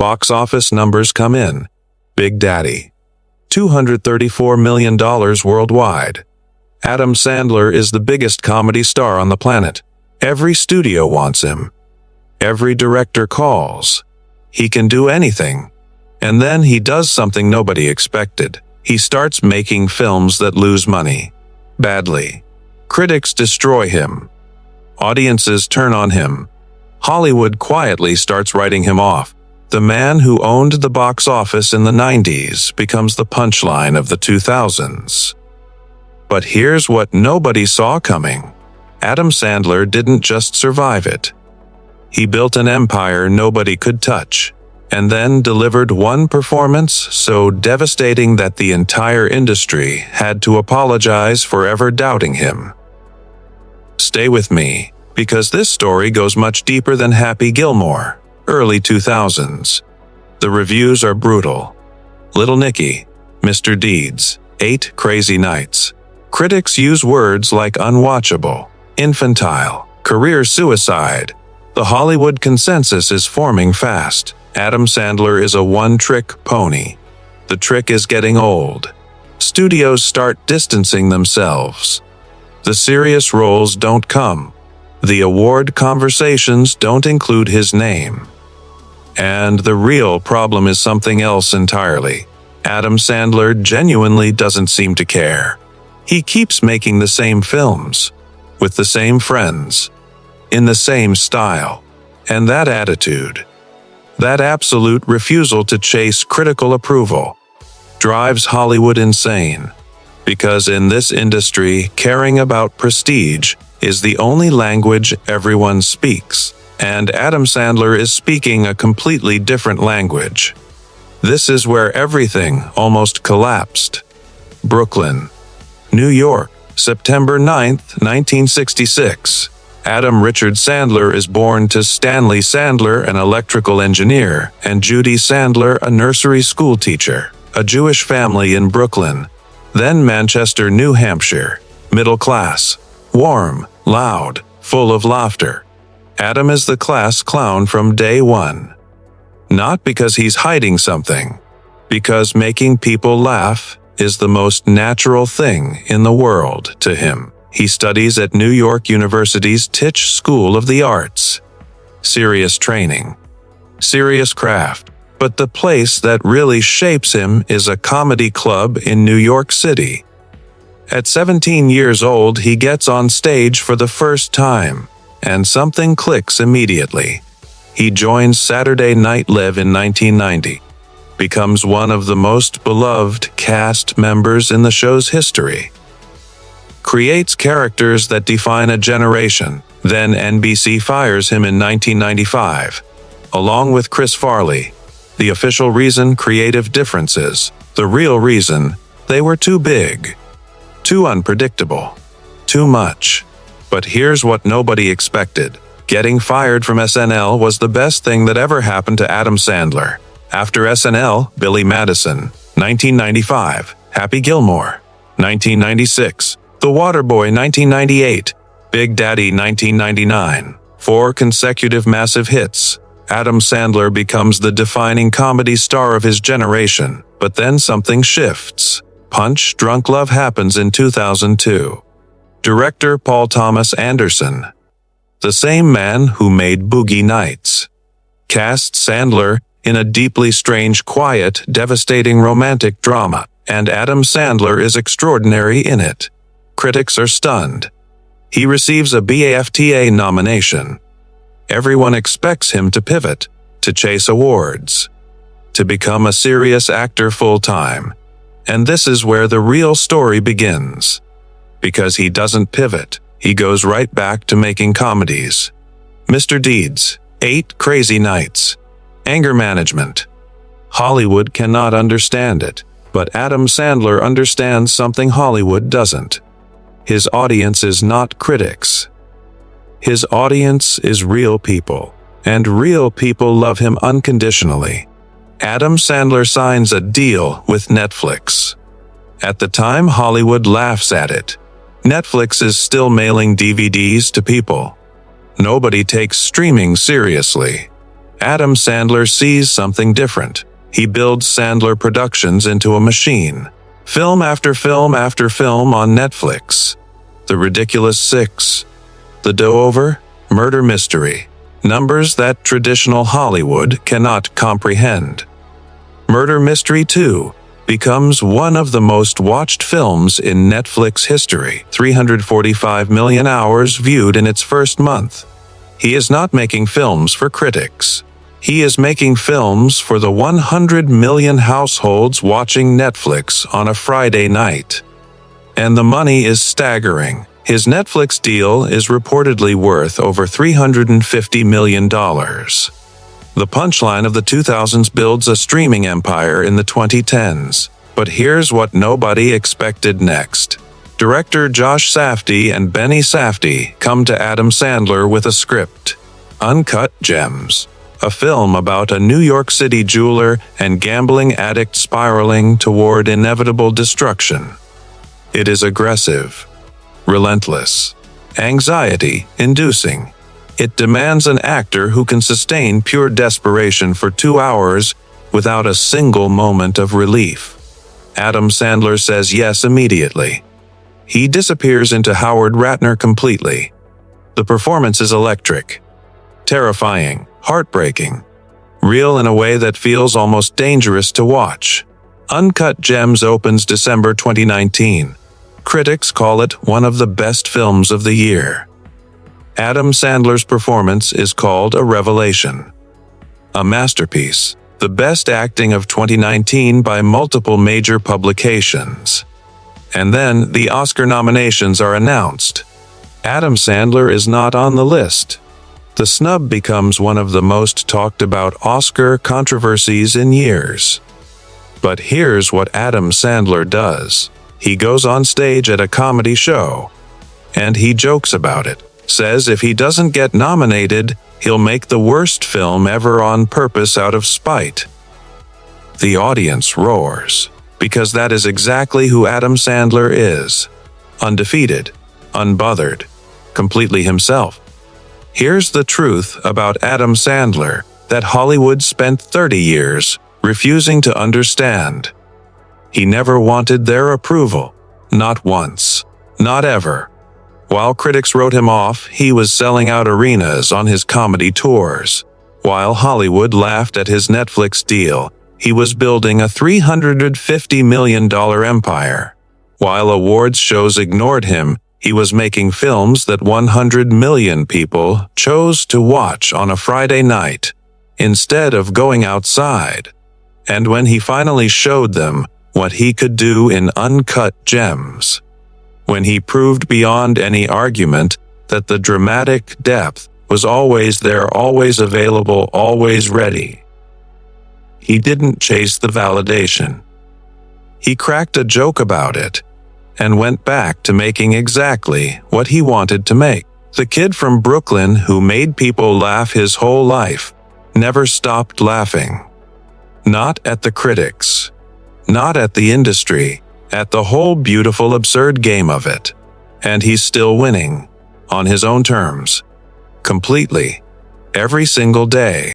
Box office numbers come in. Big Daddy. $234 million worldwide. Adam Sandler is the biggest comedy star on the planet. Every studio wants him. Every director calls. He can do anything. And then he does something nobody expected. He starts making films that lose money. Badly. Critics destroy him. Audiences turn on him. Hollywood quietly starts writing him off. The man who owned the box office in the 90s becomes the punchline of the 2000s. But here's what nobody saw coming. Adam Sandler didn't just survive it. He built an empire nobody could touch, and then delivered one performance so devastating that the entire industry had to apologize for ever doubting him. Stay with me, because this story goes much deeper than Happy Gilmore, early 2000s. The reviews are brutal. Little Nicky, Mr. Deeds, 8 Crazy Nights. Critics use words like unwatchable, infantile, career suicide. The Hollywood consensus is forming fast. Adam Sandler is a one-trick pony. The trick is getting old. Studios start distancing themselves. The serious roles don't come. The award conversations don't include his name. And the real problem is something else entirely. Adam Sandler genuinely doesn't seem to care. He keeps making the same films, with the same friends, in the same style. And that attitude, that absolute refusal to chase critical approval, drives Hollywood insane. Because in this industry, caring about prestige is the only language everyone speaks. And Adam Sandler is speaking a completely different language. This is where everything almost collapsed. Brooklyn, New York, September 9, 1966. Adam Richard Sandler is born to Stanley Sandler, an electrical engineer, and Judy Sandler, a nursery school teacher. A Jewish family in Brooklyn, then Manchester, New Hampshire. Middle class, warm, loud, full of laughter. Adam is the class clown from day one. Not because he's hiding something, because making people laugh is the most natural thing in the world to him. He studies at New York University's Tisch School of the Arts. Serious training, serious craft. But the place that really shapes him is a comedy club in New York City. At 17 years old, he gets on stage for the first time, and something clicks immediately. He joins Saturday Night Live in 1990, becomes one of the most beloved cast members in the show's history, creates characters that define a generation. Then NBC fires him in 1995, along with Chris Farley. The official reason: creative differences. The real reason: they were too big, too unpredictable, too much. But here's what nobody expected. Getting fired from SNL was the best thing that ever happened to Adam Sandler. After SNL, Billy Madison, 1995, Happy Gilmore, 1996, The Waterboy, 1998, Big Daddy, 1999. 4 consecutive massive hits. Adam Sandler becomes the defining comedy star of his generation. But then something shifts. Punch Drunk Love happens in 2002. Director Paul Thomas Anderson, the same man who made Boogie Nights, casts Sandler in a deeply strange, quiet, devastating romantic drama, and Adam Sandler is extraordinary in it. Critics are stunned. He receives a BAFTA nomination. Everyone expects him to pivot, to chase awards, to become a serious actor full-time. And this is where the real story begins. Because he doesn't pivot, he goes right back to making comedies. Mr. Deeds, 8 Crazy Nights, Anger Management. Hollywood cannot understand it, but Adam Sandler understands something Hollywood doesn't. His audience is not critics. His audience is real people, and real people love him unconditionally. Adam Sandler signs a deal with Netflix. At the time, Hollywood laughs at it. Netflix is still mailing DVDs to people. Nobody takes streaming seriously. Adam Sandler sees something different. He builds Sandler Productions into a machine. Film after film after film on Netflix. The Ridiculous Six. The Do-Over. Murder Mystery. Numbers that traditional Hollywood cannot comprehend. Murder Mystery 2 becomes one of the most watched films in Netflix history. 345 million hours viewed in its first month. He is not making films for critics. He is making films for the 100 million households watching Netflix on a Friday night. And the money is staggering. His Netflix deal is reportedly worth over $350 million. The punchline of the 2000s builds a streaming empire in the 2010s. But here's what nobody expected next. Director Josh Safdie and Benny Safdie come to Adam Sandler with a script. Uncut Gems. A film about a New York City jeweler and gambling addict spiraling toward inevitable destruction. It is aggressive, relentless, anxiety-inducing. It demands an actor who can sustain pure desperation for 2 hours without a single moment of relief. Adam Sandler says yes immediately. He disappears into Howard Ratner completely. The performance is electric, terrifying, heartbreaking, real in a way that feels almost dangerous to watch. Uncut Gems opens December 2019. Critics call it one of the best films of the year. Adam Sandler's performance is called a revelation. A masterpiece. The best acting of 2019 by multiple major publications. And then the Oscar nominations are announced. Adam Sandler is not on the list. The snub becomes one of the most talked about Oscar controversies in years. But here's what Adam Sandler does. He goes on stage at a comedy show, and he jokes about it. Says if he doesn't get nominated, he'll make the worst film ever on purpose out of spite. The audience roars, because that is exactly who Adam Sandler is. Undefeated, unbothered, completely himself. Here's the truth about Adam Sandler that Hollywood spent 30 years refusing to understand. He never wanted their approval. Not once. Not ever. While critics wrote him off, he was selling out arenas on his comedy tours. While Hollywood laughed at his Netflix deal, he was building a $350 million empire. While awards shows ignored him, he was making films that 100 million people chose to watch on a Friday night, instead of going outside. And when he finally showed them what he could do in Uncut Gems, when he proved beyond any argument that the dramatic depth was always there, always available, always ready, he didn't chase the validation. He cracked a joke about it and went back to making exactly what he wanted to make. The kid from Brooklyn who made people laugh his whole life never stopped laughing. Not at the critics, not at the industry, at the whole beautiful absurd game of it. And he's still winning, on his own terms, completely, every single day.